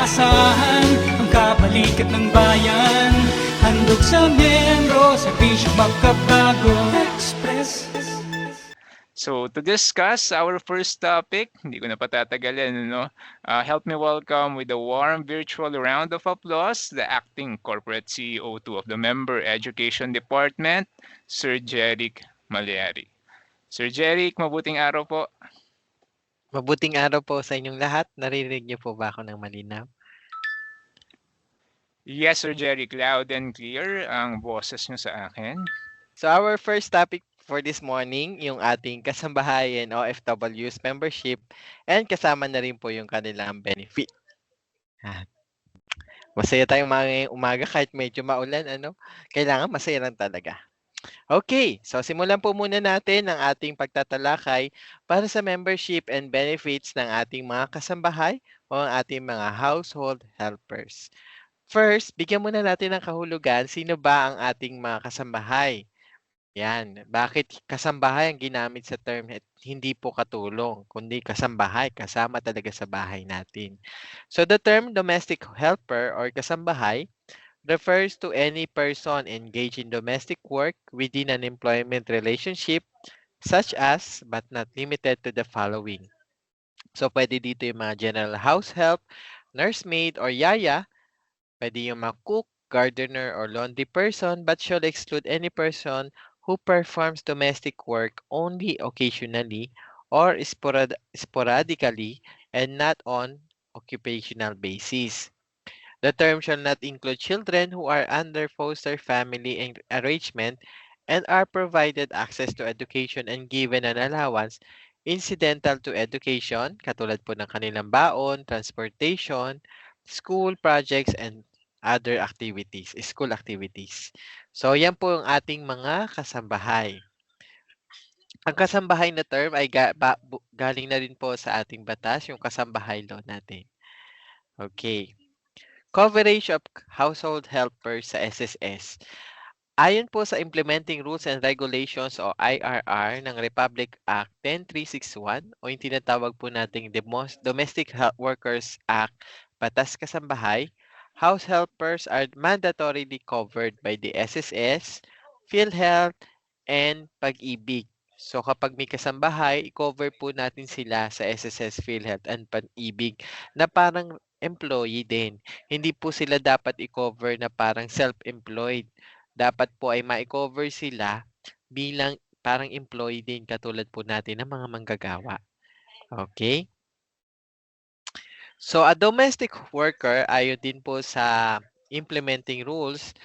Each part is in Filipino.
inaasahan, ang kabalikat ng bayan. Handog sa miyembro, serbisyong magkabago. Express. So to discuss our first topic, hindi ko na patatagalin, help me welcome with a warm virtual round of applause the acting corporate CEO2 of the Member Education Department, Sir Jeric Maliari. Sir Jeric, mabuting araw po. Mabuting araw po sa inyong lahat. Naririnig niyo po ba ako ng malinaw? Yes, Sir Jeric, loud and clear ang boses niyo sa akin. So our first topic for this morning, yung ating kasambahayan OFWs membership and kasama na rin po yung kanilang benefit. Masaya tayong mga umaga kahit medyo maulan, Kailangan masaya lang talaga. Okay, so simulan po muna natin ang ating pagtatalakay para sa membership and benefits ng ating mga kasambahay o ang ating mga household helpers. First, bigyan muna natin ng kahulugan, sino ba ang ating mga kasambahay? Yan. Bakit kasambahay ang ginamit sa term? Hindi po katulong, kundi kasambahay, kasama talaga sa bahay natin. So the term domestic helper or kasambahay refers to any person engaged in domestic work within an employment relationship such as but not limited to the following. So pwede dito yung mga general house help, nursemaid or yaya, pwede yung mga cook, gardener or laundry person but shall exclude any person who performs domestic work only occasionally or sporadically and not on occupational basis. The term shall not include children who are under foster family arrangement and are provided access to education and given an allowance incidental to education, katulad po ng kanilang baon, transportation, school projects, and other activities, school activities. So, yan po yung ating mga kasambahay. Ang kasambahay na term ay galing na rin po sa ating batas, yung kasambahay law natin. Okay. Coverage of household helpers sa SSS. Ayon po sa Implementing Rules and Regulations o IRR ng Republic Act 10361 o yung tinatawag po nating Domestic Workers Act, Batas Kasambahay, house helpers are mandatorily covered by the SSS, PhilHealth, and Pag-ibig. So kapag may kasambahay, i-cover po natin sila sa SSS, PhilHealth, and Pag-ibig na parang employee din. Hindi po sila dapat i-cover na parang self-employed. Dapat po ay ma-cover sila bilang parang employee din katulad po natin ng mga manggagawa. Okay? So, a domestic worker, ayon din po sa implementing rules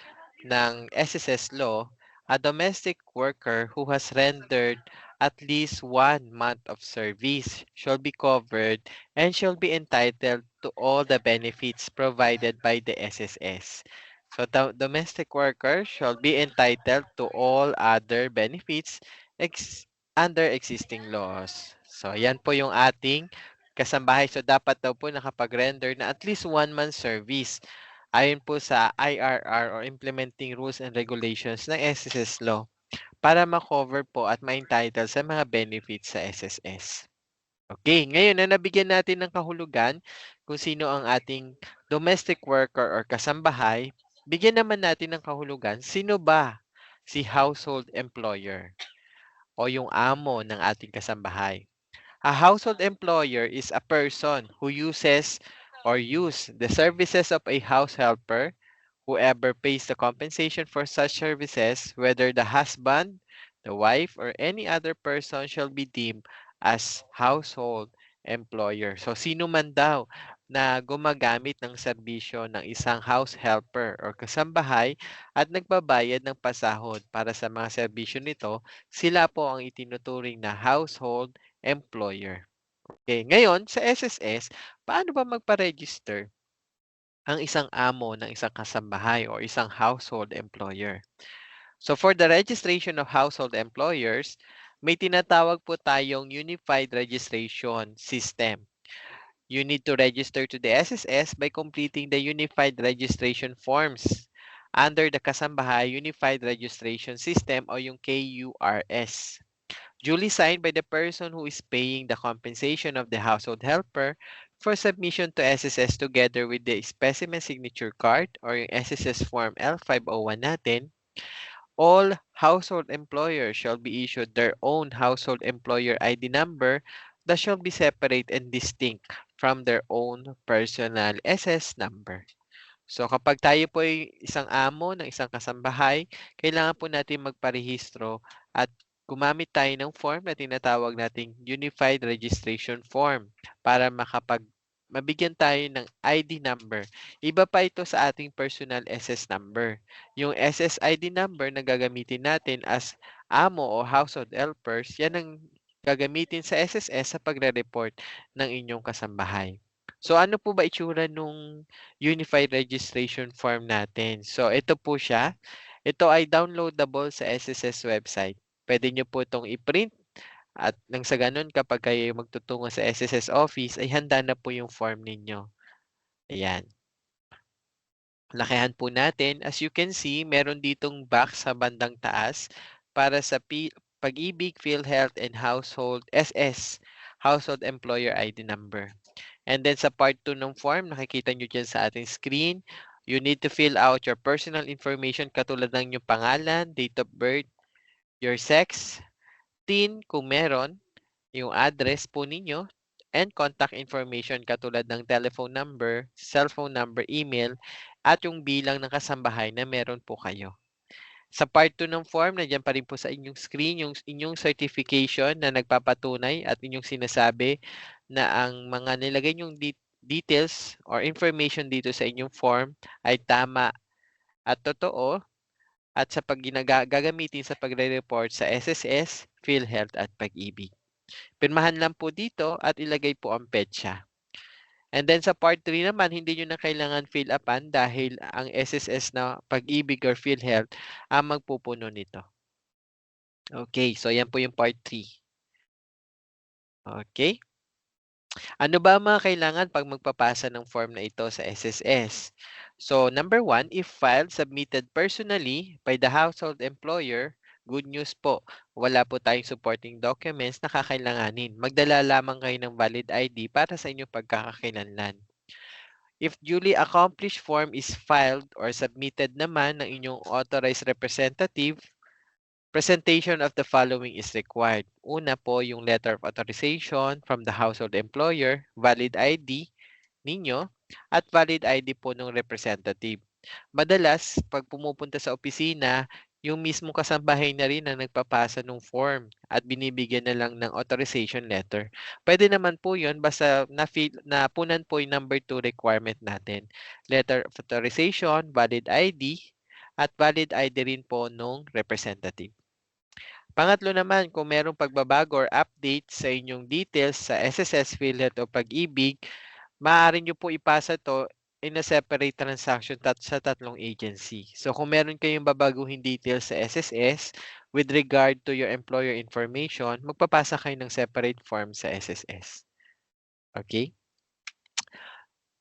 ng SSS law, a domestic worker who has rendered at least 1 month of service shall be covered and shall be entitled to all the benefits provided by the SSS. So, the domestic worker shall be entitled to all other benefits under existing laws. So, yan po yung ating kasambahay. So, dapat daw po nakapag-render na at least 1 month service ayon po sa IRR or Implementing Rules and Regulations ng SSS Law para ma-cover po at ma-entitle sa mga benefits sa SSS. Okay, ngayon na nabigyan natin ng kahulugan kung sino ang ating domestic worker or kasambahay, bigyan naman natin ng kahulugan sino ba si household employer o yung amo ng ating kasambahay. A household employer is a person who uses or use the services of a house helper, whoever pays the compensation for such services, whether the husband, the wife, or any other person shall be deemed as household employer. So, sino man daw na gumagamit ng serbisyo ng isang house helper or kasambahay at nagbabayad ng pasahod para sa mga serbisyo nito, sila po ang itinuturing na household employer. Okay, ngayon sa SSS, paano ba magpa-register ang isang amo ng isang kasambahay o isang household employer? So for the registration of household employers, may tinatawag po tayong Unified Registration System. You need to register to the SSS by completing the Unified Registration Forms under the Kasambahay Unified Registration System o yung KURS. Duly signed by the person who is paying the compensation of the household helper for submission to SSS together with the specimen signature card or yung SSS Form L501 natin, all household employers shall be issued their own household employer ID number that shall be separate and distinct from their own personal SS number. So kapag tayo po ay isang amo ng isang kasambahay, kailangan po natin magparehistro at gumamit tayo ng form na tinatawag nating Unified Registration Form para mabigyan tayo ng ID number. Iba pa ito sa ating personal SS number. Yung SSID number na gagamitin natin as amo o household helpers, yan ang gagamitin sa SSS sa pagre-report ng inyong kasambahay. So ano po ba itsura nung Unified Registration Form natin? So ito po siya. Ito ay downloadable sa SSS website. Pwede nyo po itong i-print at nang sa ganun kapag kayo magtutungo sa SSS office ay handa na po yung form ninyo. Ayan. Lakihan po natin. As you can see, meron ditong box sa bandang taas para sa Pag-ibig, PhilHealth, and Household SS, Household Employer ID Number. And then sa part 2 ng form, nakikita nyo dyan sa ating screen, you need to fill out your personal information katulad ng inyong pangalan, date of birth, your sex, TIN kung meron, yung address po ninyo, and contact information katulad ng telephone number, cellphone number, email, at yung bilang ng kasambahay na meron po kayo. Sa part 2 ng form, nandiyan pa rin po sa inyong screen yung inyong certification na nagpapatunay at inyong sinasabi na ang mga nilagay nyong details or information dito sa inyong form ay tama at totoo at sa gagamitin sa pagre-report sa SSS, PhilHealth at Pag-ibig. Pirmahan lang po dito at ilagay po ang petsa. And then sa part 3 naman, hindi nyo na kailangan fill upan dahil ang SSS na Pag-ibig or PhilHealth ang magpupuno nito. Okay, so yan po yung part 3. Okay. Ano ba ang mga kailangan pag magpapasa ng form na ito sa SSS? So, number 1, if filed submitted personally by the household employer, good news po, wala po tayong supporting documents na kakailanganin. Magdala lamang kayo ng valid ID para sa inyong pagkakakilanlan. If duly accomplished form is filed or submitted naman ng inyong authorized representative, presentation of the following is required. Una po yung letter of authorization from the household employer, valid ID ninyo, at valid ID po ng representative. Madalas, pag pumupunta sa opisina, yung mismo kasambahay na rin ang nagpapasa ng form at binibigyan na lang ng authorization letter. Pwede naman po yun, basta napunan po yung number 2 requirement natin. Letter of authorization, valid ID, at valid ID rin po nung representative. Pangatlo naman, kung merong pagbabago or update sa inyong details sa SSS, PhilHealth o Pag-ibig, maaari nyo po ipasa to in a separate transaction sa tatlong agency. So kung meron kayong babaguhin details sa SSS with regard to your employer information, magpapasa kayo ng separate form sa SSS. Okay?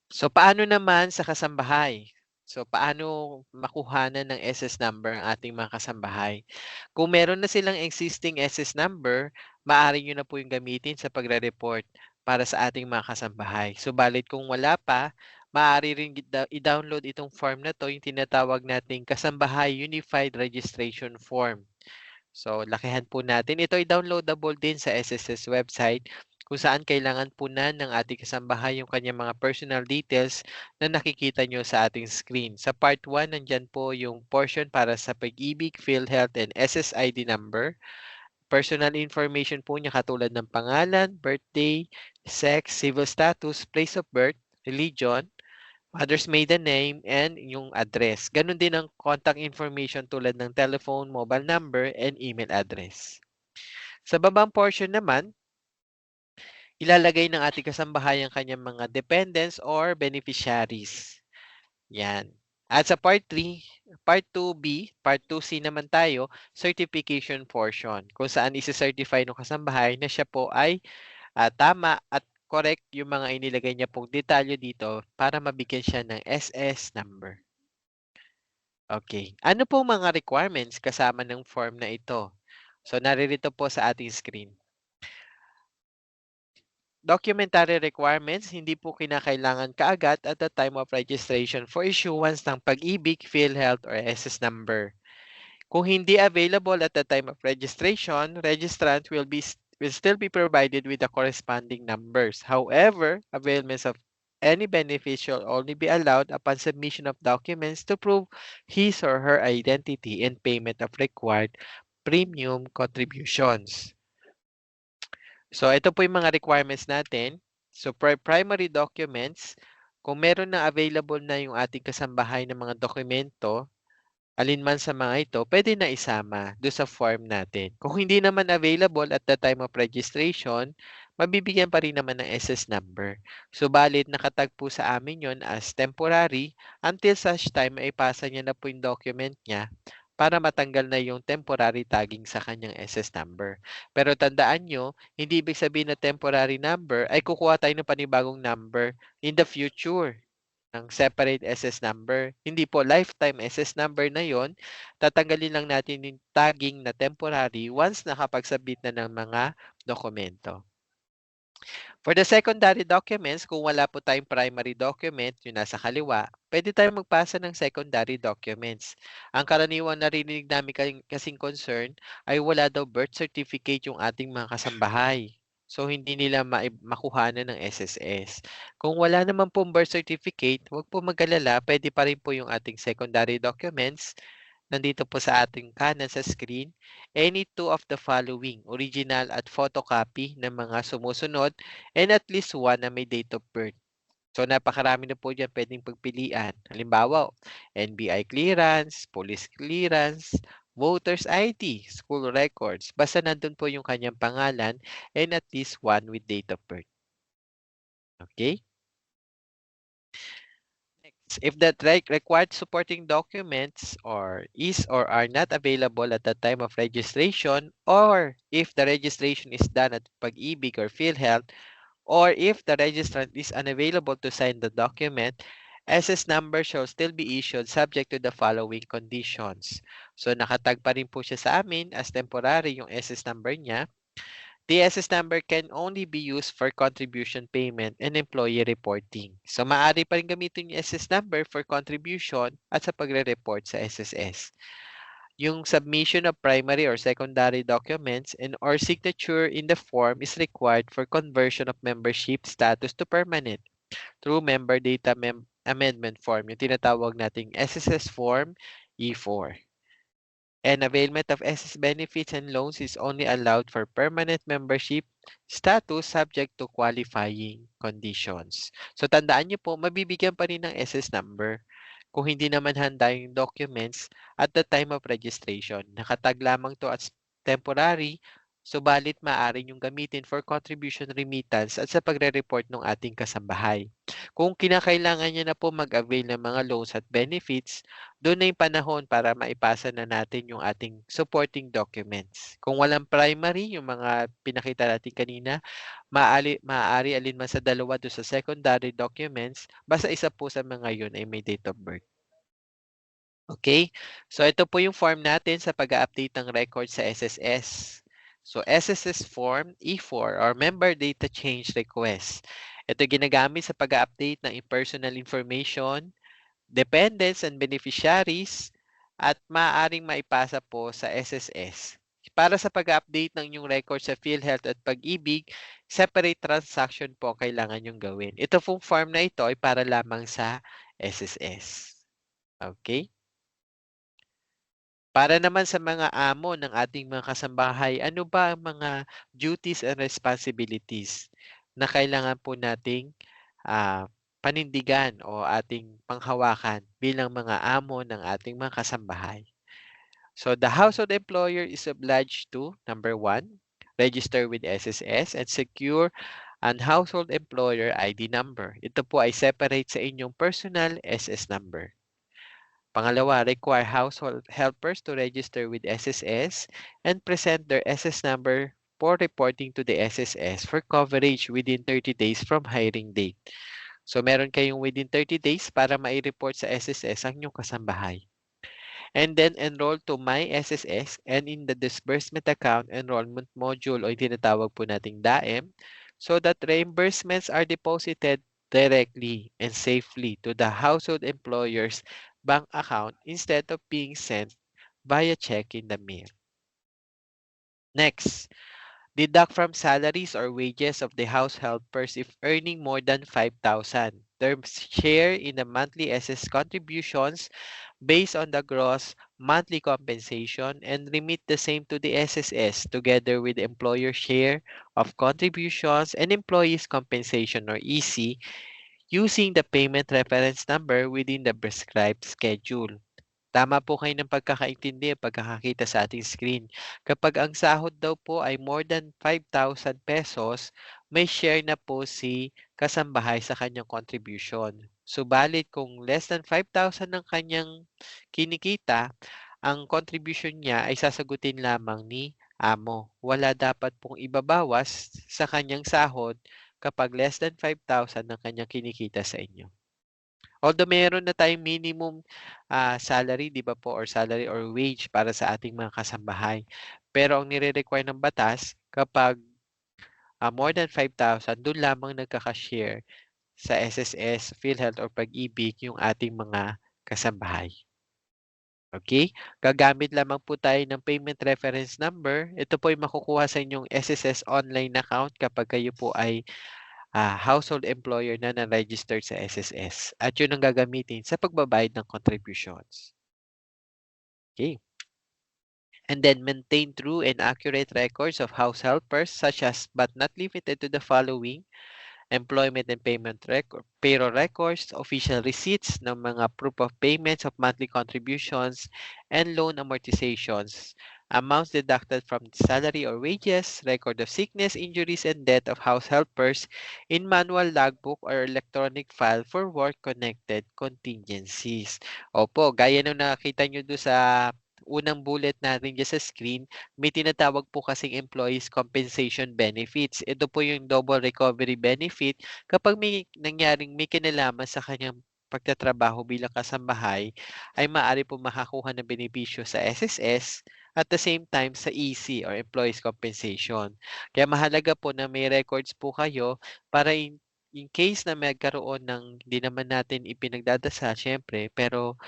So paano naman sa kasambahay? So, paano makuhanan ng SS number ang ating mga kasambahay? Kung meron na silang existing SS number, maaari nyo na po yung gamitin sa pagre-report para sa ating mga kasambahay. Subalit kung wala pa, maaari rin i-download itong form na to, yung tinatawag nating Kasambahay Unified Registration Form. So, lakihan po natin. Ito ay downloadable din sa SSS website kung saan kailangan punan ng ating kasambahay yung kanyang mga personal details na nakikita nyo sa ating screen. Sa part 1, nandyan po yung portion para sa Pag-ibig, PhilHealth, and SSID number. Personal information po niya katulad ng pangalan, birthday, sex, civil status, place of birth, religion, mother's maiden name, and yung address. Ganon din ang contact information tulad ng telephone, mobile number, and email address. Sa babang portion naman, ilalagay ng ating kasambahay ang kanyang mga dependents or beneficiaries. Yan. At sa part 3, part 2B, part 2C naman tayo, certification portion, kung saan isi-certify ng kasambahay na siya po ay tama at correct yung mga inilagay niya pong detalye dito para mabigyan siya ng SS number. Okay. Ano po mga requirements kasama ng form na ito? So, naririto po sa ating screen. documentary requirements, hindi po kinakailangan kaagad at the time of registration for issuance ng Pag-ibig, PhilHealth, or SS number. Kung hindi available at the time of registration, registrant will still be provided with the corresponding numbers. However, availments of any benefit shall only be allowed upon submission of documents to prove his or her identity and payment of required premium contributions. So, ito po yung mga requirements natin. So, primary documents, kung meron na available na yung ating kasambahay ng mga dokumento, alinman sa mga ito, pwede na isama doon sa form natin. Kung hindi naman available at the time of registration, mabibigyan pa rin naman ng SS number. Subalit, nakatag po sa amin yon as temporary until such time ay ipasa niya na po yung document niya para matanggal na yung temporary tagging sa kanyang SS number. Pero tandaan nyo, hindi ibig sabihin na temporary number ay kukuha tayo ng panibagong number in the future ng separate SS number. Hindi po, lifetime SS number na yon, tatanggalin lang natin yung tagging na temporary once nakapag-submit na ng mga dokumento. For the secondary documents, kung wala po tayong primary document, yung nasa kaliwa, pwede tayong magpasa ng secondary documents. Ang karaniwang narinig namin kasing concern ay wala daw birth certificate yung ating mga kasambahay. So, hindi nila makuhanan ng SSS. Kung wala naman pong birth certificate, huwag po mag-alala, pwede pa rin po yung ating secondary documents. Nandito po sa ating kanan sa screen, any two of the following, original at photocopy ng mga sumusunod, and at least one na may date of birth. So, napakarami na po dyan pwedeng pagpilian. Halimbawa, NBI clearance, police clearance, voter's ID, school records. Basta nandun po yung kanyang pangalan and at least one with date of birth. Okay? If the required supporting documents is or are not available at the time of registration, or if the registration is done at Pag-ibig or PhilHealth, or if the registrant is unavailable to sign the document, SS number shall still be issued subject to the following conditions. So nakatag pa rin po siya sa amin as temporary yung SS number niya. The SS number can only be used for contribution payment and employee reporting. So, maaari pa rin gamitin yung SS number for contribution at sa pagre-report sa SSS. Yung submission of primary or secondary documents and or signature in the form is required for conversion of membership status to permanent through member data amendment form, yung tinatawag nating SSS form E4. And availment of SS benefits and loans is only allowed for permanent membership status subject to qualifying conditions. So tandaan niyo po, mabibigyan pa rin ng SS number kung hindi naman handa yung documents at the time of registration. Nakatag lamang to as temporary, subalit maaari yung gamitin for contribution remittance at sa pagre-report ng ating kasambahay. Kung kinakailangan niya na po mag-avail ng mga loans at benefits, doon na yung panahon para maipasa na natin yung ating supporting documents. Kung walang primary, yung mga pinakita natin kanina, maaari alinman sa dalawa doon sa secondary documents, basta isa po sa mga yun ay may date of birth. Okay? So, ito po yung form natin sa pag-update ng record sa SSS. So, SSS form E4 or Member Data Change Request. Ito ginagamit sa pag-update ng personal information, dependents and beneficiaries, at maaaring maipasa po sa SSS. Para sa pag-update ng inyong record sa PhilHealth at Pag-ibig, separate transaction po kailangan yung gawin. Ito pong form na ito ay para lamang sa SSS. Okay? Para naman sa mga amo ng ating mga kasambahay, ano ba ang mga duties and responsibilities na kailangan po nating panindigan o ating panghawakan bilang mga amo ng ating mga kasambahay? So, the household employer is obliged to, number 1, register with SSS and secure an household employer ID number. Ito po ay separate sa inyong personal SS number. Pangalawa, require household helpers to register with SSS and present their SS number for reporting to the SSS for coverage within 30 days from hiring date. So, meron kayong within 30 days para mai-report sa SSS ang inyong kasambahay. And then, enroll to My SSS and in the disbursement account enrollment module o yung tinatawag po nating DAEM. so that reimbursements are deposited directly and safely to the household employer's bank account instead of being sent via check in the mail. Next, deduct from salaries or wages of the house helpers if earning more than 5,000. Their share in the monthly SS contributions based on the gross monthly compensation and remit the same to the SSS together with employer share of contributions and employees compensation or EC using the payment reference number within the prescribed schedule. Tama po kayo ng pagkakaintindi, pagkakakita sa ating screen. Kapag ang sahod daw po ay more than 5,000 pesos, may share na po si kasambahay sa kanyang contribution. Subalit kung less than 5,000 ang kanyang kinikita, ang contribution niya ay sasagutin lamang ni amo. Wala dapat pong ibabawas sa kanyang sahod kapag less than 5,000 ang kanyang kinikita sa inyo. Although meron na tayong minimum salary, di ba po, or salary or wage para sa ating mga kasambahay. Pero ang nire-require ng batas, kapag more than 5,000, doon lamang nagkaka-share sa SSS, PhilHealth, or Pag-ibig yung ating mga kasambahay. Okay? Gagamit lamang po tayo ng payment reference number. Ito po ay makukuha sa inyong SSS online account kapag kayo po ay household employer na na-registered sa SSS. At yun ang gagamitin sa pagbabayad ng contributions. Okay. And then maintain true and accurate records of house helpers such as but not limited to the following: employment and payment record, payroll records, official receipts ng mga proof of payments of monthly contributions and loan amortizations, amounts deducted from salary or wages, record of sickness, injuries, and death of house helpers in manual logbook or electronic file for work-connected contingencies. Opo, gaya nung nakita nyo doon sa unang bullet natin dyan sa screen, may tinatawag po kasing employees compensation benefits. Ito po yung double recovery benefit kapag may nangyaring may kinalaman sa kanyang pagtatrabaho bilang kasambahay, ay maaari po makakuha ng benepisyo sa SSS at the same time sa EC or employees compensation. Kaya mahalaga po na may records po kayo para in case na magkaroon ng hindi naman natin ipinagdadasal syempre, pero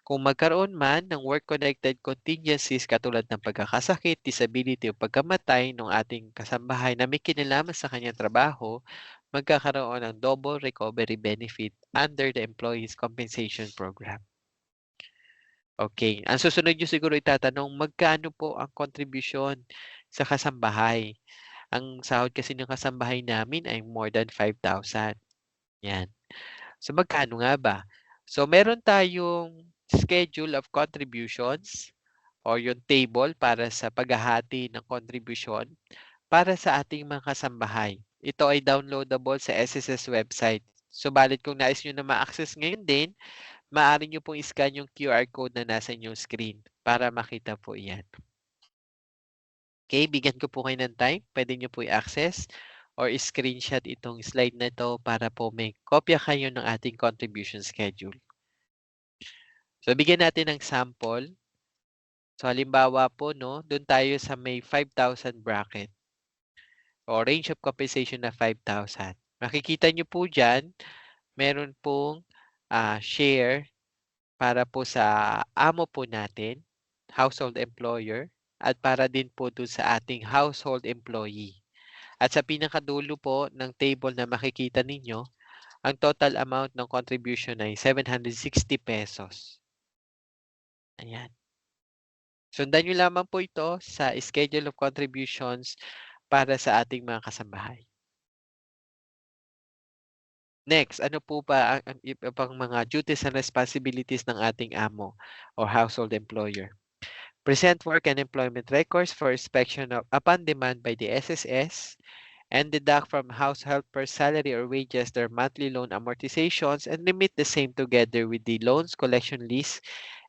kung magkaroon man ng work-connected contingencies katulad ng pagkakasakit, disability o pagkamatay ng ating kasambahay na may kinalaman sa kanyang trabaho, magkakaroon ng double recovery benefit under the Employees Compensation Program. Okay. Ang susunod nyo siguro itatanong, magkano po ang contribution sa kasambahay? Ang sahod kasi ng kasambahay namin ay more than 5,000. Yan. So, magkano nga ba? So, meron tayong schedule of contributions or yung table para sa paghahati ng contribution para sa ating mga kasambahay. Ito ay downloadable sa SSS website. Subalit kung nais nyo na ma-access ngayon din, maaari nyo pong i-scan yung QR code na nasa inyong screen para makita po yan. Okay, bigyan ko po kayo ng time. Pwede nyo po i-access or i-screenshot itong slide na ito para po may kopya kayo ng ating contribution schedule. So, bigyan natin ng sample. So, halimbawa po, no, doon tayo sa may 5,000 bracket o range of compensation na 5,000. Makikita nyo po dyan, meron pong share para po sa amo po natin, household employer, at para din po doon sa ating household employee. At sa pinakadulo po ng table na makikita ninyo, ang total amount ng contribution ay 760 pesos. Ayan. Sundan nyo lamang po ito sa schedule of contributions para sa ating mga kasambahay. Next, ano po ba ang iba pang mga duties and responsibilities ng ating amo or household employer? Present work and employment records for inspection upon demand by the SSS and deduct from house helper's salary or wages their monthly loan amortizations and remit the same together with the loans collection list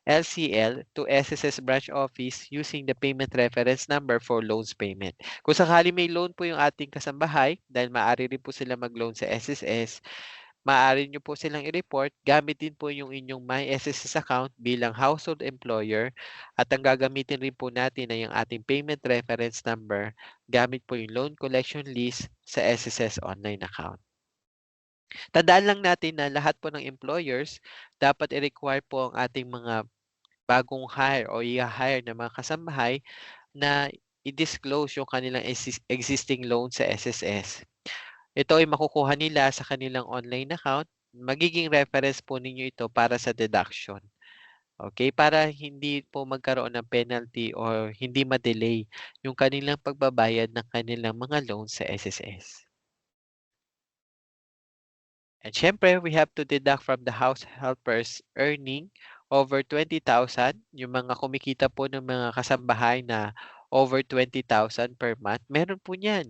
LCL to SSS branch office using the payment reference number for loans payment. Kung sakali may loan po yung ating kasambahay, dahil maaari rin po sila mag-loan sa SSS, maaari nyo po silang i-report gamit din po yung inyong MySSS account bilang household employer at ang gagamitin rin po natin ay yung ating payment reference number gamit po yung loan collection list sa SSS online account. Tandaan lang natin na lahat po ng employers dapat i-require po ang ating mga bagong hire o i-hire na mga kasambahay na i-disclose yung kanilang existing loan sa SSS. Ito ay makukuha nila sa kanilang online account. Magiging reference po ninyo ito para sa deduction. Okay? Para hindi po magkaroon ng penalty or hindi ma-delay yung kanilang pagbabayad ng kanilang mga loans sa SSS. And syempre, we have to deduct from the house helper's earning over 20,000. Yung mga kumikita po ng mga kasambahay na over 20,000 per month, meron po niyan.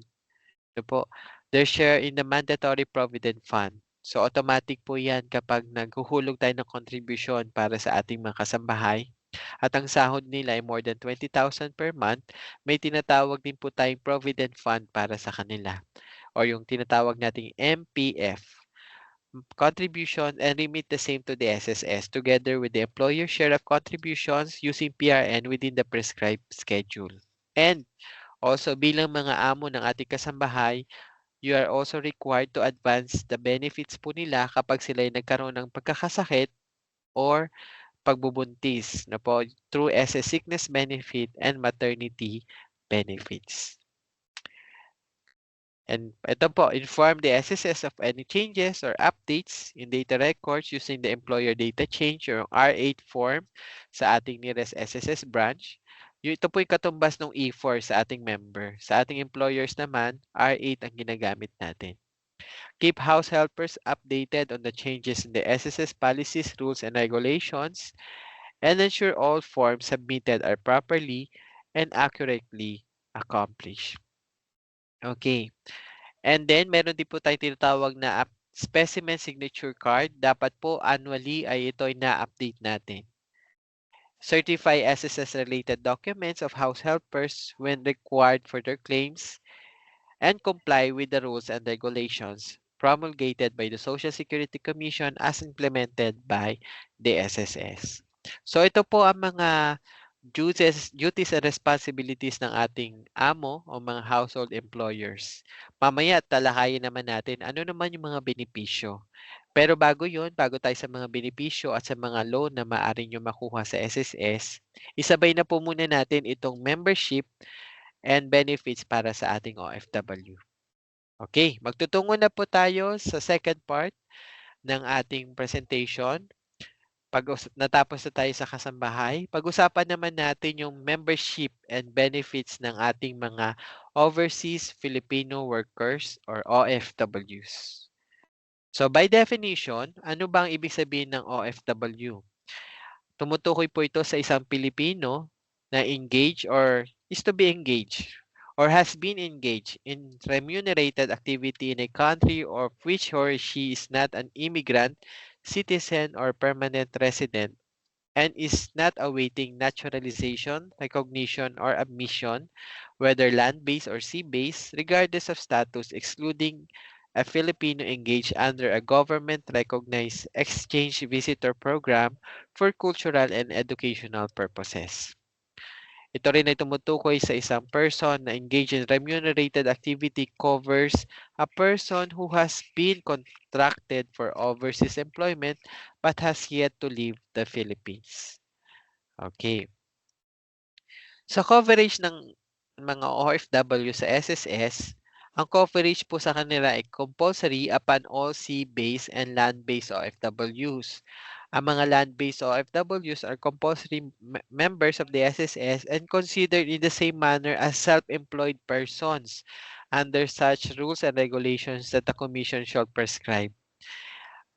Ito po, their share in the mandatory provident fund. So automatic po yan kapag naghuhulog tayo ng contribution para sa ating mga kasambahay at ang sahod nila ay more than 20,000 per month, may tinatawag din po tayong provident fund para sa kanila or yung tinatawag nating MPF. Contribution and remit the same to the SSS together with the employer share of contributions using PRN within the prescribed schedule. And also, bilang mga amo ng ating kasambahay, you are also required to advance the benefits po nila kapag sila ay nagkaroon ng pagkakasakit or pagbubuntis na po through SS sickness benefit and maternity benefits. And ito po, inform the SSS of any changes or updates in data records using the employer data change or R8 form sa ating nearest SSS branch. Ito po yung katumbas ng E4 sa ating member. Sa ating employers naman, R8 ang ginagamit natin. Keep house helpers updated on the changes in the SSS policies, rules, and regulations, and ensure all forms submitted are properly and accurately accomplished. Okay. And then, meron din po tayong tinatawag na specimen signature card. Dapat po annually ay ito ay na-update natin. Certify SSS-related documents of house helpers when required for their claims and comply with the rules and regulations promulgated by the Social Security Commission as implemented by the SSS. So ito po ang mga duties and responsibilities ng ating amo o mga household employers. Mamaya talakayin naman natin ano naman yung mga benepisyo. Pero bago tayo sa mga benepisyo at sa mga loan na maaari nyo makuha sa SSS, isabay na po muna natin itong membership and benefits para sa ating OFW. Okay, magtutungo na po tayo sa second part ng ating presentation. Pag natapos na tayo sa kasambahay, pag-usapan naman natin yung membership and benefits ng ating mga overseas Filipino workers or OFWs. So by definition, ano bang ibig sabihin ng OFW? Tumutukoy po ito sa isang Pilipino na engaged or is to be engaged or has been engaged in remunerated activity in a country of which he or she is not an immigrant, citizen, or permanent resident and is not awaiting naturalization, recognition, or admission, whether land-based or sea-based, regardless of status, excluding a Filipino engaged under a government-recognized exchange visitor program for cultural and educational purposes. Ito rin ay tumutukoy sa isang person na engaged in remunerated activity covers a person who has been contracted for overseas employment but has yet to leave the Philippines. Okay. Sa coverage ng mga OFW sa SSS, ang coverage po sa kanila ay compulsory upon all sea-based and land-based OFWs. Ang mga land-based OFWs are compulsory members of the SSS and considered in the same manner as self-employed persons under such rules and regulations that the Commission shall prescribe.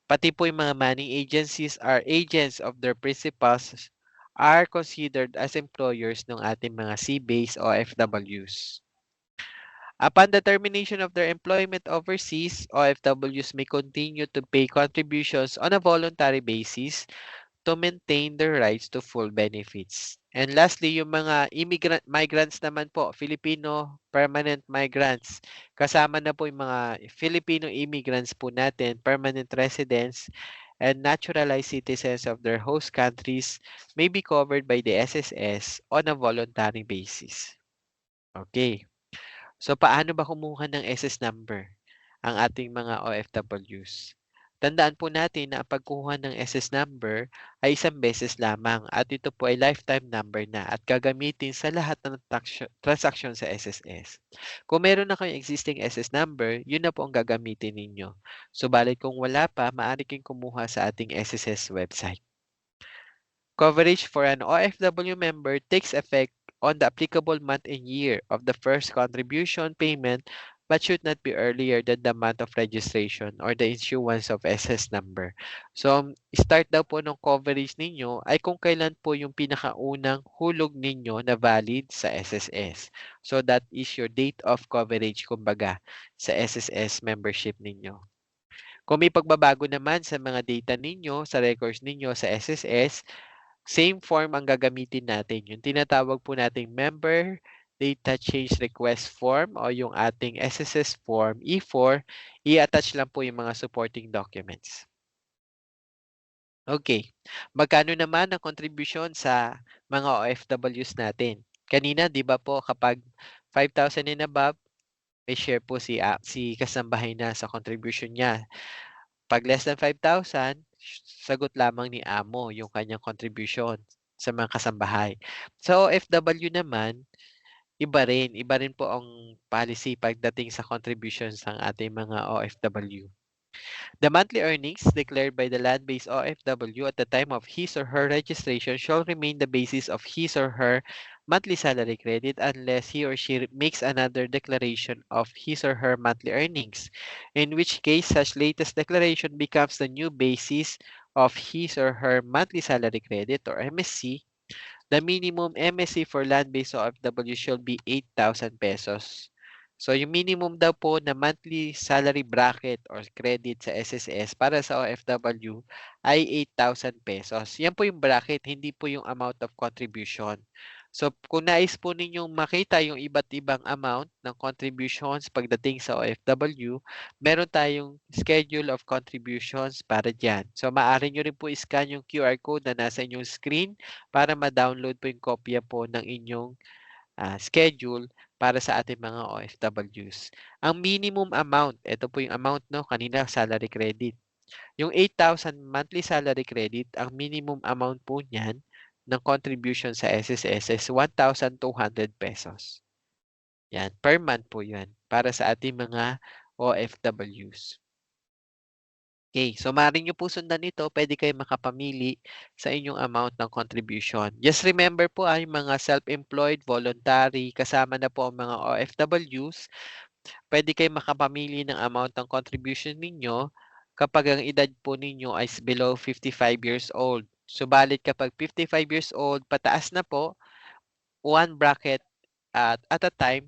Pati po yung mga manning agencies are agents of their principals are considered as employers ng ating mga sea-based OFWs. Upon the termination of their employment overseas, OFWs may continue to pay contributions on a voluntary basis to maintain their rights to full benefits. And lastly, yung mga migrants naman po, Filipino permanent migrants. Kasama na po yung mga Filipino immigrants po natin, permanent residents, and naturalized citizens of their host countries may be covered by the SSS on a voluntary basis. Okay. So, paano ba kumuha ng SS number ang ating mga OFWs? Tandaan po natin na ang pagkuha ng SS number ay isang beses lamang at ito po ay lifetime number na at gagamitin sa lahat ng transaksyon sa SSS. Kung meron na kayong existing SS number, yun na po ang gagamitin ninyo. Subalit kung wala pa, maaari kayong kumuha sa ating SSS website. Coverage for an OFW member takes effect on the applicable month and year of the first contribution payment but should not be earlier than the month of registration or the issuance of SS number. So, start daw po ng coverage ninyo ay kung kailan po yung pinakaunang hulog ninyo na valid sa SSS. So, that is your date of coverage, kumbaga, sa SSS membership ninyo. Kung may pagbabago naman sa mga data ninyo, sa records ninyo sa SSS, same form ang gagamitin natin. Yung tinatawag po nating member data change request form o yung ating SSS form E4, i-attach lang po yung mga supporting documents. Okay. Magkano naman ang contribution sa mga OFWs natin? Kanina, di ba po, kapag 5,000 and above, may share po si kasambahay na sa contribution niya. Pag less than 5,000, sagot lamang ni amo yung kanyang contribution sa mga kasambahay. Sa OFW naman, iba rin po ang policy pagdating sa contributions ng ating mga OFW. The monthly earnings declared by the land-based OFW at the time of his or her registration shall remain the basis of his or her monthly salary credit unless he or she makes another declaration of his or her monthly earnings, in which case such latest declaration becomes the new basis of his or her monthly salary credit or MSC. The minimum MSC for land-based OFW should be 8,000 pesos. So, yung minimum daw po na monthly salary bracket or credit sa SSS para sa OFW ay 8,000 pesos. Yan po yung bracket, hindi po yung amount of contribution. So, kung nais po ninyong makita yung iba't ibang amount ng contributions pagdating sa OFW, meron tayong schedule of contributions para dyan. So, maaari nyo rin po iscan yung QR code na nasa inyong screen para ma-download po yung kopya po ng inyong schedule para sa ating mga OFWs. Ang minimum amount, ito po yung amount, no? Kanina, salary credit. Yung 8,000 monthly salary credit, ang minimum amount po niyan ng contribution sa SSS is 1,200 pesos. Yan, per month po yan para sa ating mga OFWs. Okay, so maaari nyo po sundan ito, pwede kayo makapamili sa inyong amount ng contribution. Just remember po ay mga self-employed, voluntary, kasama na po ang mga OFWs, pwede kayo makapamili ng amount ng contribution ninyo kapag ang edad po ninyo ay below 55 years old. Subalit kapag 55 years old, pataas na po, one bracket at a time,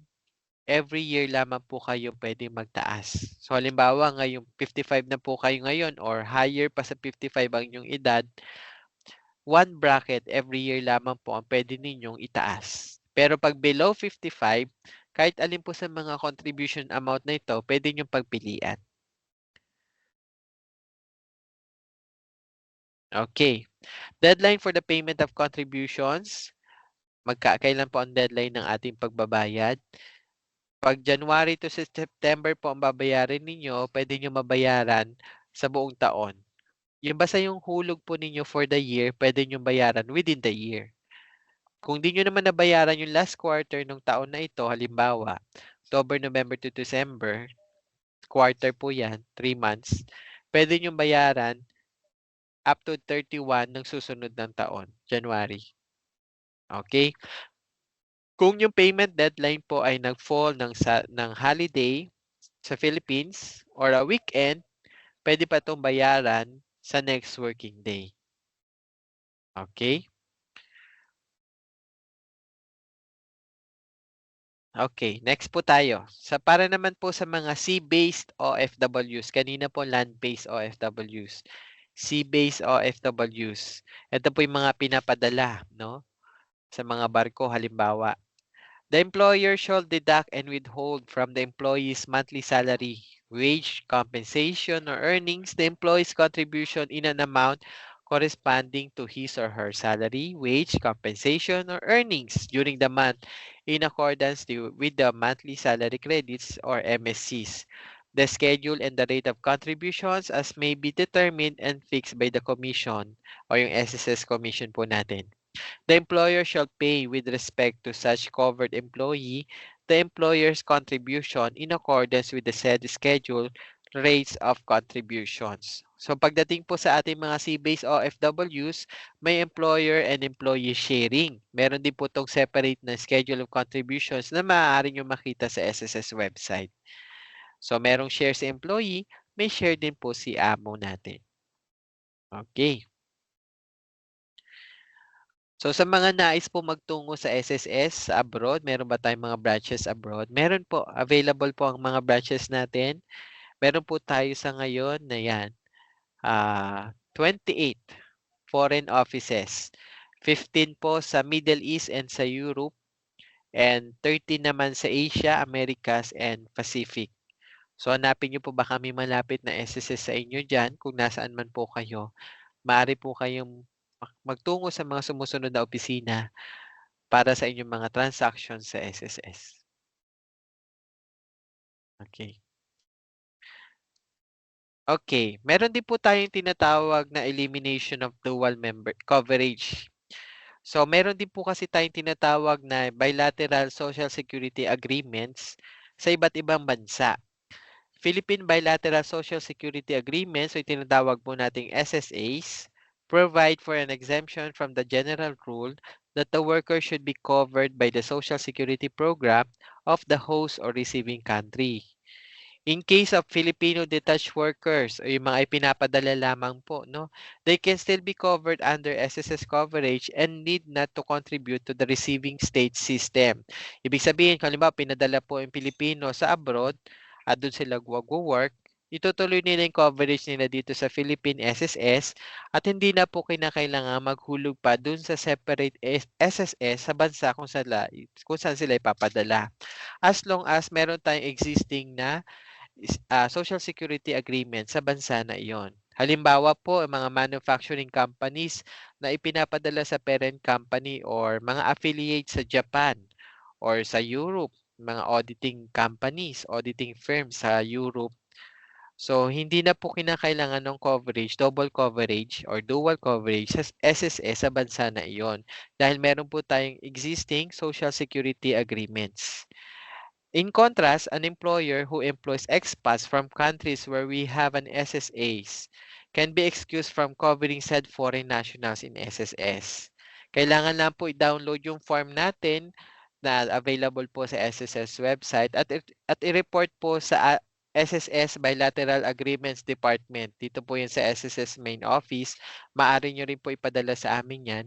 every year lamang po kayo pwede magtaas. So halimbawa, ngayong 55 na po kayo ngayon or higher pa sa 55 ang inyong edad, one bracket every year lamang po ang pwede ninyong itaas. Pero pag below 55, kahit alin po sa mga contribution amount na ito, pwede nyong pagpilian. Okay. Deadline for the payment of contributions. Kailan po ang deadline ng ating pagbabayad? Pag January to September po ang babayarin ninyo, pwede nyo mabayaran sa buong taon. Yung basta yung hulog po ninyo for the year, pwede nyo bayaran within the year. Kung di nyo naman nabayaran yung last quarter ng taon na ito, halimbawa, October, November to December, quarter po yan, 3 months, pwede nyo bayaran up to 31 ng susunod ng taon, January. Okay? Kung yung payment deadline po ay nag-fall ng holiday sa Philippines or a weekend, pwede pa itong bayaran sa next working day. Okay? Okay, next po tayo. Para naman po sa mga sea-based OFWs, kanina po land-based OFWs. Sea-based OFWs. Ito po yung mga pinapadala, no? sa mga barko halimbawa. The employer shall deduct and withhold from the employee's monthly salary, wage, compensation, or earnings the employee's contribution in an amount corresponding to his or her salary, wage, compensation, or earnings during the month in accordance with the monthly salary credits or MSCs. The schedule and the rate of contributions as may be determined and fixed by the commission o yung SSS commission po natin. The employer shall pay with respect to such covered employee the employer's contribution in accordance with the said schedule rates of contributions. So pagdating po sa ating mga C-based OFWs, may employer and employee sharing. Meron din po itong separate na schedule of contributions na maaari nyo makita sa SSS website. So merong share si employee, may share din po si amo natin. Okay. So sa mga nais po magtungo sa SSS sa abroad, meron ba tayong mga branches abroad? Meron po, available po ang mga branches natin. Meron po tayo sa ngayon na yan, 28 foreign offices. 15 po sa Middle East and sa Europe, and 13 naman sa Asia, Americas, and Pacific. So hanapin niyo po ba kami malapit na SSS sa inyo dyan kung nasaan man po kayo. Maaari po kayong magtungo sa mga sumusunod na opisina para sa inyong mga transactions sa SSS. Okay. Okay, meron din po tayong tinatawag na elimination of dual member coverage. So meron din po kasi tayong tinatawag na bilateral social security agreements sa iba't ibang bansa. Philippine Bilateral Social Security Agreements, o tinatawag po nating SSAs, provide for an exemption from the general rule that the worker should be covered by the Social Security program of the host or receiving country. In case of Filipino detached workers o yung mga ipinapadala lamang po, no, they can still be covered under SSS coverage and need not to contribute to the receiving state system. Ibig sabihin, kung halimbawa pinadala po yung Pilipino sa abroad at doon sila work, itutuloy nila yung coverage nila dito sa Philippine SSS at hindi na po kinakailangan maghulog pa doon sa separate SSS sa bansa kung saan sila ipapadala. As long as meron tayong existing na Social Security Agreement sa bansa na iyon. Halimbawa po, mga manufacturing companies na ipinapadala sa parent company or mga affiliates sa Japan or sa Europe, mga auditing companies, auditing firms sa Europe. So, hindi na po kinakailangan ng coverage, double coverage or dual coverage sa SSS sa bansa na iyon dahil meron po tayong existing Social Security Agreements. In contrast, an employer who employs expats from countries where we have an SSAs can be excused from covering said foreign nationals in SSS. Kailangan lang po i-download yung form natin na available po sa SSS website at i-report po sa SSS Bilateral Agreements Department. Dito po yan sa SSS main office. Maaari nyo rin po ipadala sa amin yan.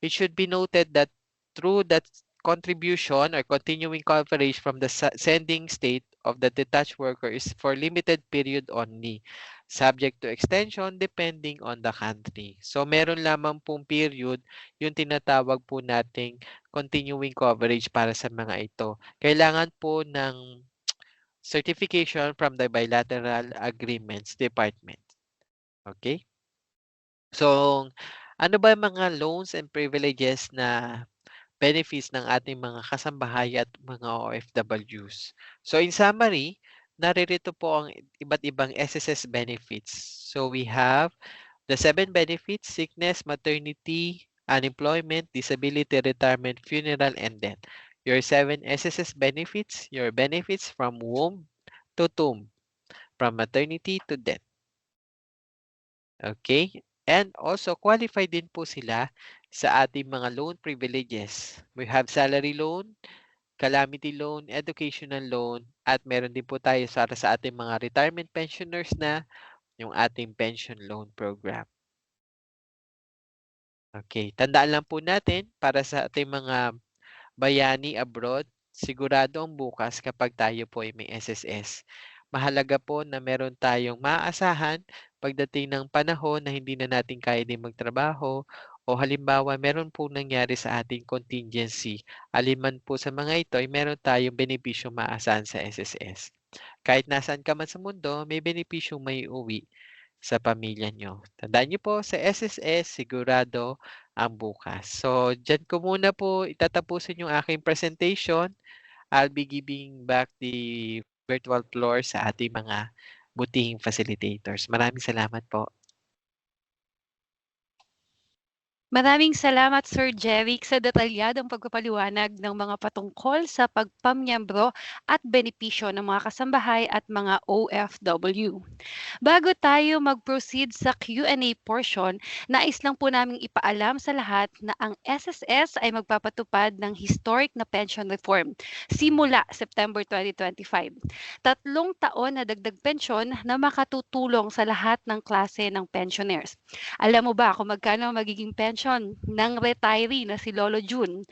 It should be noted that through that contribution or continuing coverage from the sending state of the detached worker is for limited period only, subject to extension depending on the country. So meron lamang pong period yung tinatawag po nating continuing coverage para sa mga ito. Kailangan po ng certification from the Bilateral Agreements Department. Okay? So, ano ba mga loans and privileges na benefits ng ating mga kasambahay at mga OFWs. So in summary, naririto po ang iba't ibang SSS benefits. So we have the 7 benefits: sickness, maternity, unemployment, disability, retirement, funeral, and death. Your 7 SSS benefits, your benefits from womb to tomb, from maternity to death. Okay? And also, qualify din po sila sa ating mga loan privileges. We have salary loan, calamity loan, educational loan, at meron din po tayo sa ating mga retirement pensioners na yung ating pension loan program. Okay, tandaan lang po natin para sa ating mga bayani abroad, sigurado ang bukas kapag tayo po ay may SSS. Mahalaga po na meron tayong maaasahan pagdating ng panahon na hindi na natin kaya din magtrabaho o halimbawa meron po nangyari sa ating contingency, aliman po sa mga ito ay meron tayong benepisyong maasahan sa SSS. Kahit nasaan ka man sa mundo, may benepisyong may uwi sa pamilya nyo. Tandaan nyo po, sa SSS, sigurado ang bukas. So, dyan ko muna po itatapusin yung aking presentation. I'll be giving back the virtual floor sa ating mga butihing facilitators. Maraming salamat po. Maraming salamat Sir Jeric sa detalyadong pagpapaliwanag ng mga patungkol sa pagpamiyembro at benepisyo ng mga kasambahay at mga OFW. Bago tayo mag-proceed sa Q&A portion, nais lang po naming ipaalam sa lahat na ang SSS ay magpapatupad ng historic na pension reform simula September 2025. 3 taon na dagdag pensyon na makatutulong sa lahat ng klase ng pensioners. Alam mo ba kung magkano magiging pension ng retiree na si Lolo June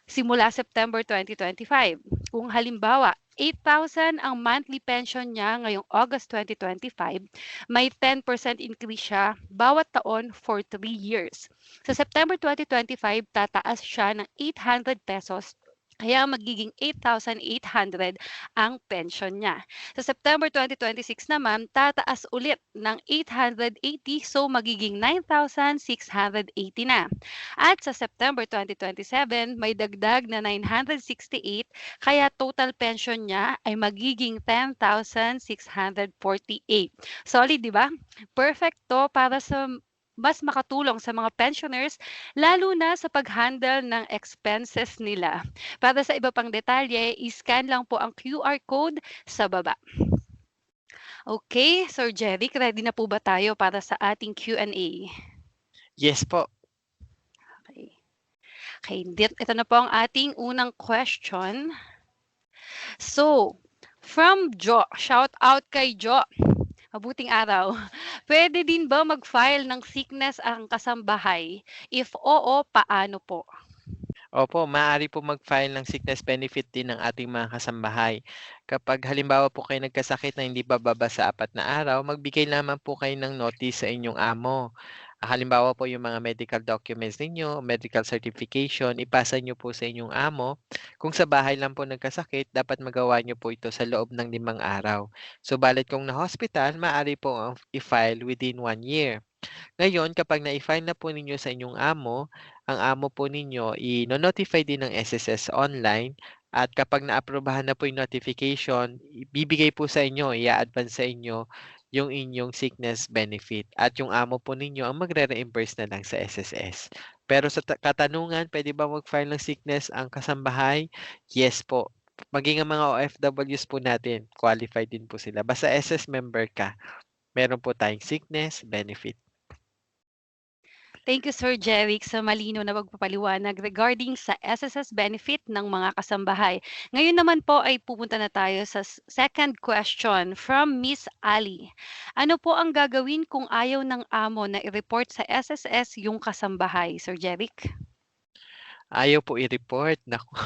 simula September 2025? Kung halimbawa, 8,000 ang monthly pension niya ngayong August 2025, may 10% increase siya bawat taon for 3 years. Sa September 2025, tataas siya ng 800 pesos. Kaya magiging 8,800 ang pension niya. Sa September 2026 naman, tataas ulit ng 880, so magiging 9,680 na. At sa September 2027, may dagdag na 968, kaya total pension niya ay magiging 10,648. Solid, di ba? Perfecto para sa mas makatulong sa mga pensioners, lalo na sa pag-handle ng expenses nila. Para sa iba pang detalye, i-scan lang po ang QR code sa baba. Okay, Sir Jeric, ready na po ba tayo para sa ating Q&A? Yes po. Okay, ito na po ang ating unang question. So, from Jo, shout out kay Jo. Mabuting araw. Pwede din ba mag-file ng sickness ang kasambahay? If oo, paano po? Opo, maaari po mag-file ng sickness benefit din ng ating mga kasambahay. Kapag halimbawa po kayo nagkasakit na hindi bababa sa 4 na araw, magbigay lamang po kayo ng notice sa inyong amo. Halimbawa po yung mga medical documents ninyo, medical certification, ipasa nyo po sa inyong amo. Kung sa bahay lang po nagkasakit, dapat magawa nyo po ito sa loob ng 5 araw. Subalit kung na-hospital, maaari po i-file within 1 year. Ngayon, kapag na-file na po ninyo sa inyong amo, ang amo po ninyo i-notify din ng SSS online at kapag na-aprobahan na po yung notification, bibigay po sa inyo, i-advance sa inyo yung inyong sickness benefit at yung amo po ninyo ang magre-reimburse na lang sa SSS. Pero sa katanungan, pwede ba mag-file ng sickness ang kasambahay? Yes po. Maging ang mga OFWs po natin, qualified din po sila. Basta SS member ka, meron po tayong sickness benefit. Thank you, Sir Jeric, sa malino na pagpapaliwanag regarding sa SSS benefit ng mga kasambahay. Ngayon naman po ay pupunta na tayo sa second question from Miss Ali. Ano po ang gagawin kung ayaw ng amo na i-report sa SSS yung kasambahay, Sir Jeric? Ayaw po i-report. Naku.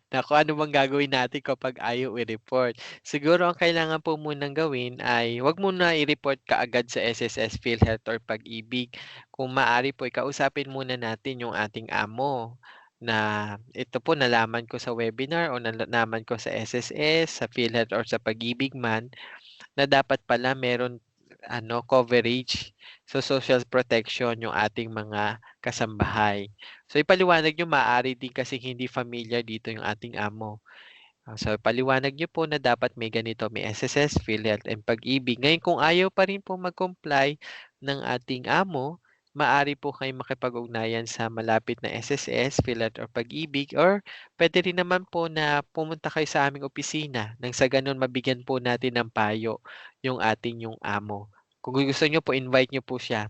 Naku, ano bang gagawin natin kapag ayaw i-report? Siguro ang kailangan po munang gawin ay wag muna i-report kaagad sa SSS, PhilHealth or Pag-ibig. Kung maaari po, ikausapin muna natin yung ating amo na ito po nalaman ko sa webinar o nalaman ko sa SSS, sa PhilHealth or sa Pag-ibig man na dapat pala meron coverage. So, social protection yung ating mga kasambahay. So, ipaliwanag nyo, maaari din kasi hindi familiar dito yung ating amo. So, ipaliwanag nyo po na dapat may ganito, may SSS, PhilHealth, and Pag-ibig. Ngayon, kung ayaw pa rin po mag-comply ng ating amo, maaari po kayo makipag-ugnayan sa malapit na SSS, PhilHealth, or Pag-ibig, or pwede rin naman po na pumunta kayo sa aming opisina nang sa ganun mabigyan po natin ng payo yung ating amo. Kung gusto nyo po, invite nyo po siya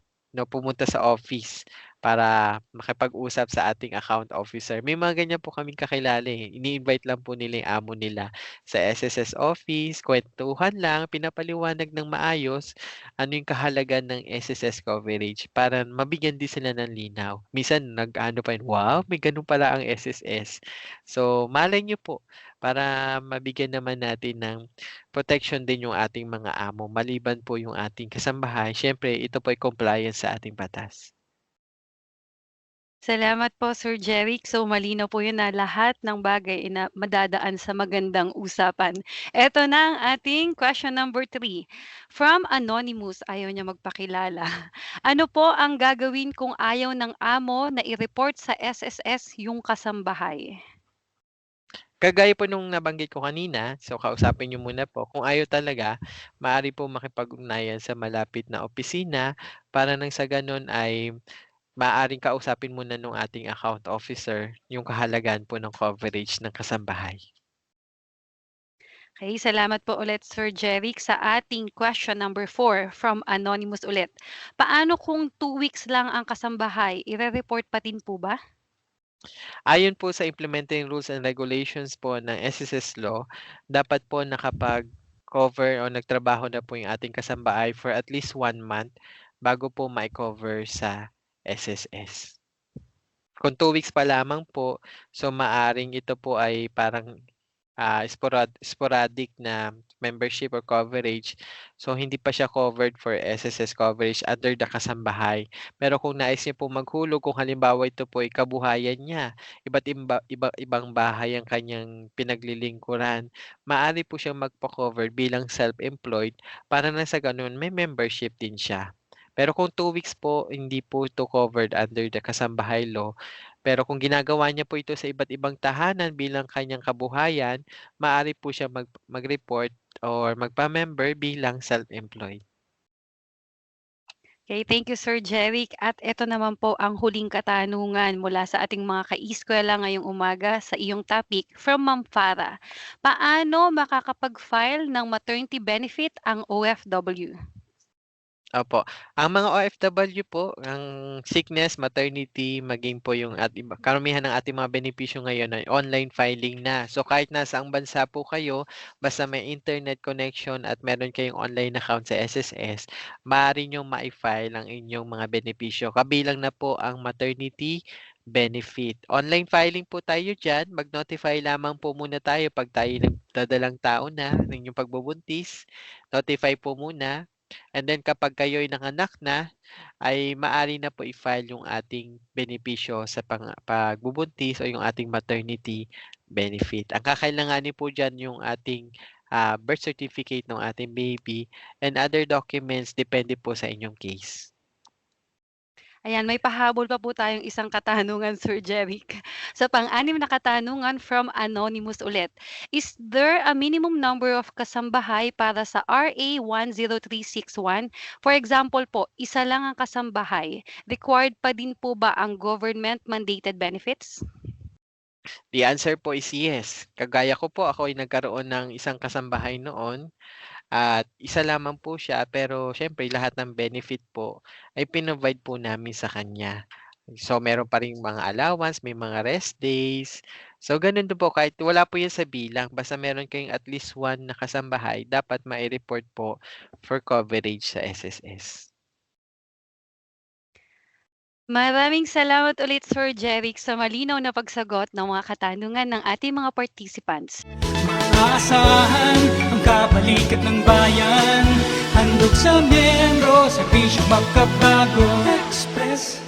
pumunta sa office para makipag-usap sa ating account officer. May mga ganyan po kaming kakilala eh. Ini-invite lang po nila yung amo nila sa SSS office, kwentuhan lang, pinapaliwanag ng maayos ano yung kahalagan ng SSS coverage para mabigyan din sila ng linaw. Minsan nag-ano pa yun, wow, may ganun pala ang SSS. So, malay nyo po, para mabigyan naman natin ng protection din yung ating mga amo maliban po yung ating kasambahay. Siyempre, ito po ay compliance sa ating batas. Salamat po, Sir Jeric. So, malinaw po yun na lahat ng bagay na madadaan sa magandang usapan. Ito na ang ating question number 3. From Anonymous, ayaw niya magpakilala. Ano po ang gagawin kung ayaw ng amo na i-report sa SSS yung kasambahay? Kagaya po nung nabanggit ko kanina, so kausapin niyo muna po. Kung ayaw talaga, maaari po makipag-ugnayan sa malapit na opisina para nang sa ganun ay maaaring kausapin muna nung ating account officer yung kahalagahan po ng coverage ng kasambahay. Okay, salamat po ulit, Sir Jeric, sa ating question number 4 from Anonymous ulit. Paano kung 2 weeks lang ang kasambahay? Ire-report pa din po ba? Ayon po sa implementing rules and regulations po ng SSS law, dapat po nakapag-cover o nagtrabaho na po yung ating kasambahay for at least 1 month bago po ma-cover sa SSS. Kung 2 weeks pa lamang po, so maaring ito po ay parang sporadic na membership or coverage. So, hindi pa siya covered for SSS coverage under the kasambahay. Pero kung nais niya po maghulog, kung halimbawa ito po ay kabuhayan niya, ibang bahay ang kanyang pinaglilingkuran, maaari po siyang magpa-cover bilang self-employed para na sa ganun may membership din siya. Pero kung 2 weeks po, hindi po ito covered under the kasambahay law. Pero kung ginagawa niya po ito sa iba't ibang tahanan bilang kanyang kabuhayan, maaari po siya mag-report or magpa-member bilang self-employed. Okay, thank you, Sir Jeric. At ito naman po ang huling katanungan mula sa ating mga ka-eskwela ngayong umaga sa iyong topic from Ma'am Farah. Paano makakapag-file ng maternity benefit ang OFW? Opo. Ang mga OFW po, ang sickness, maternity, maging po yung karamihan ng ating mga benepisyo ngayon ay online filing na. So kahit nasaang bansa po kayo, basta may internet connection at meron kayong online account sa SSS, maaari nyo ma-file ang inyong mga benepisyo. Kabilang na po ang maternity benefit. Online filing po tayo dyan. Mag-notify lamang po muna tayo pag tayo nagdadalang tao na ng inyong pagbubuntis. Notify po muna. And then kapag kayo'y nanganak na, ay maaari na po i-file yung ating benepisyo sa pagbubuntis o yung ating maternity benefit. Ang kakailanganin po dyan yung ating birth certificate ng ating baby and other documents depende po sa inyong case. Ayan, may pahabol pa po tayong isang katanungan, Sir Jeric. Sa pang-anim na katanungan from Anonymous ulit. Is there a minimum number of kasambahay para sa RA 10361? For example po, isa lang ang kasambahay. Required pa din po ba ang government-mandated benefits? The answer po is yes. Kagaya ko po, ako ay nagkaroon ng isang kasambahay noon. At isa lamang po siya pero syempre lahat ng benefit po ay pino-provide po namin sa kanya. So meron pa ring mga allowance, may mga rest days. So ganun din po kahit wala po yan sa bilang. Basta meron kayong at least 1 na kasambahay, dapat mai-report po for coverage sa SSS. Maraming salamat ulit, Sir Jeric, sa malinaw na pagsagot ng mga katanungan ng ating mga participants. Maasahan ang kabalikat ng bayan. Handog sa miyembro, serbisyong magkabago. Express